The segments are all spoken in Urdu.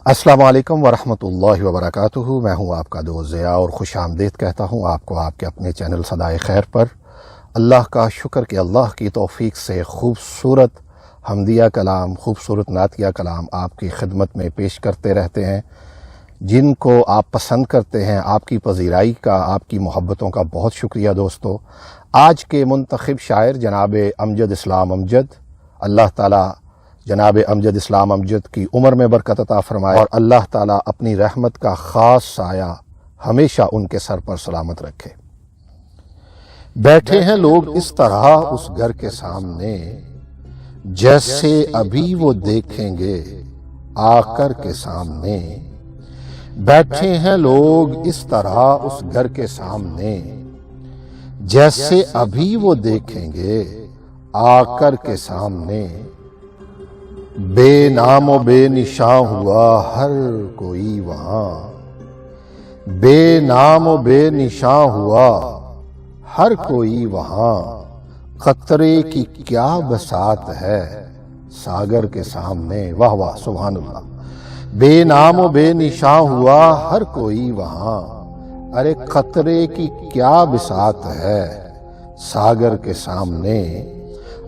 السلام علیکم ورحمۃ اللہ وبرکاتہ۔ میں ہوں آپ کا دوست ضیاء اور خوش آمدید کہتا ہوں آپ کو آپ کے اپنے چینل صدائے خیر پر۔ اللہ کا شکر کہ اللہ کی توفیق سے خوبصورت حمدیہ کلام، خوبصورت نعتیہ کلام آپ کی خدمت میں پیش کرتے رہتے ہیں، جن کو آپ پسند کرتے ہیں۔ آپ کی پذیرائی کا، آپ کی محبتوں کا بہت شکریہ دوستو۔ آج کے منتخب شاعر جناب امجد اسلام امجد، اللہ تعالیٰ جناب امجد اسلام امجد کی عمر میں برکت عطا فرمائے اور اللہ تعالیٰ اپنی رحمت کا خاص سایہ ہمیشہ ان کے سر پر سلامت رکھے۔ بیٹھے ہیں لوگ اس طرح اس گھر کے سامنے، جیسے ابھی وہ دیکھیں گے آ کر کے سامنے۔ بیٹھے ہیں لوگ اس طرح اس گھر کے سامنے، جیسے ابھی وہ دیکھیں گے آ کر کے سامنے۔ بے نام و بے نشاں ہوا ہر کوئی وہاں، بے نام و بے نشاں ہوا ہر کوئی وہاں۔ قطرے کی کیا بساط ہے ساگر کے سامنے، واہ واہ سبحان اللہ۔ بے نام و بے نشاں ہوا ہر کوئی وہاں، ارے قطرے کی کیا بساط ہے ساگر کے سامنے۔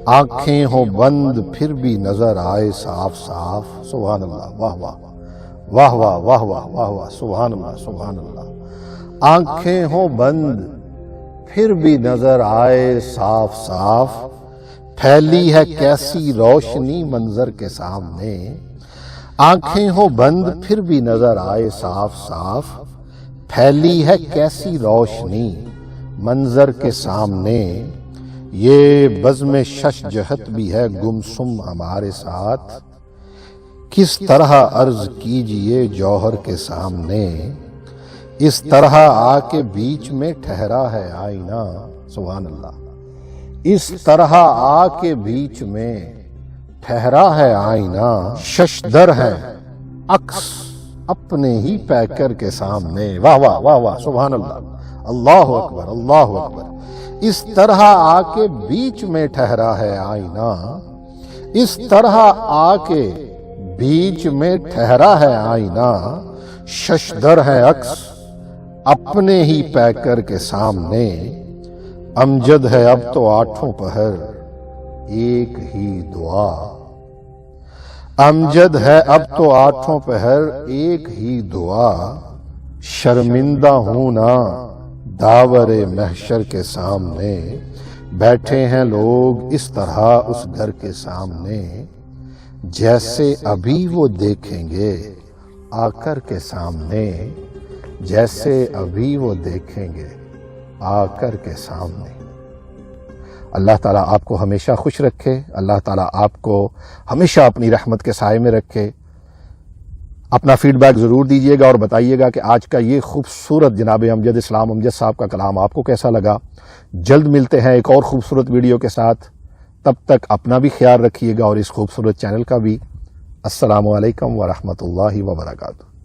آنکھیں ہوں بند پھر بھی نظر آئے صاف صاف، سبحان اللہ، واہ واہ واہ واہ واہ واہ واہ واہ سبحان اللہ سبحان اللہ۔ آنکھیں ہوں بند پھر بھی نظر آئے صاف صاف، پھیلی ہے کیسی روشنی منظر کے سامنے۔ آنکھیں ہوں بند پھر بھی نظر آئے صاف صاف، پھیلی ہے کیسی روشنی منظر کے سامنے۔ یہ بزم شش جہت بھی ہے گمسم ہمارے ساتھ، کس طرح عرض کیجئے جوہر کے سامنے۔ اس طرح آ کے بیچ میں ٹھہرا ہے آئینہ، سبحان اللہ۔ اس طرح آ کے بیچ میں ٹھہرا ہے آئینہ، ششدر ہے عکس اپنے ہی پیکر کے سامنے، واہ واہ واہ واہ سبحان اللہ، اللہ اکبر اللہ اکبر۔ اس طرح آ کے بیچ میں ٹھہرا ہے آئینہ، اس طرح آ کے بیچ میں ٹھہرا ہے آئینہ، ششدر ہے عکس اپنے ہی پیکر کے سامنے۔ امجد ہے اب تو آٹھوں پہر ایک ہی دعا، امجد ہے اب تو آٹھوں پہر ایک ہی دعا۔ شرمندہ ہوں نہ داور محشر کے سامنے، بیٹھے ہیں لوگ اس طرح اس گھر کے سامنے، جیسے ابھی وہ دیکھیں گے آ کر کے سامنے، جیسے ابھی وہ دیکھیں گے آ کر کے سامنے۔ اللہ تعالیٰ آپ کو ہمیشہ خوش رکھے، اللہ تعالیٰ آپ کو ہمیشہ اپنی رحمت کے سائے میں رکھے۔ اپنا فیڈ بیک ضرور دیجیے گا اور بتائیے گا کہ آج کا یہ خوبصورت جناب امجد اسلام امجد صاحب کا کلام آپ کو کیسا لگا۔ جلد ملتے ہیں ایک اور خوبصورت ویڈیو کے ساتھ، تب تک اپنا بھی خیال رکھیے گا اور اس خوبصورت چینل کا بھی۔ السلام علیکم ورحمۃ اللہ وبرکاتہ۔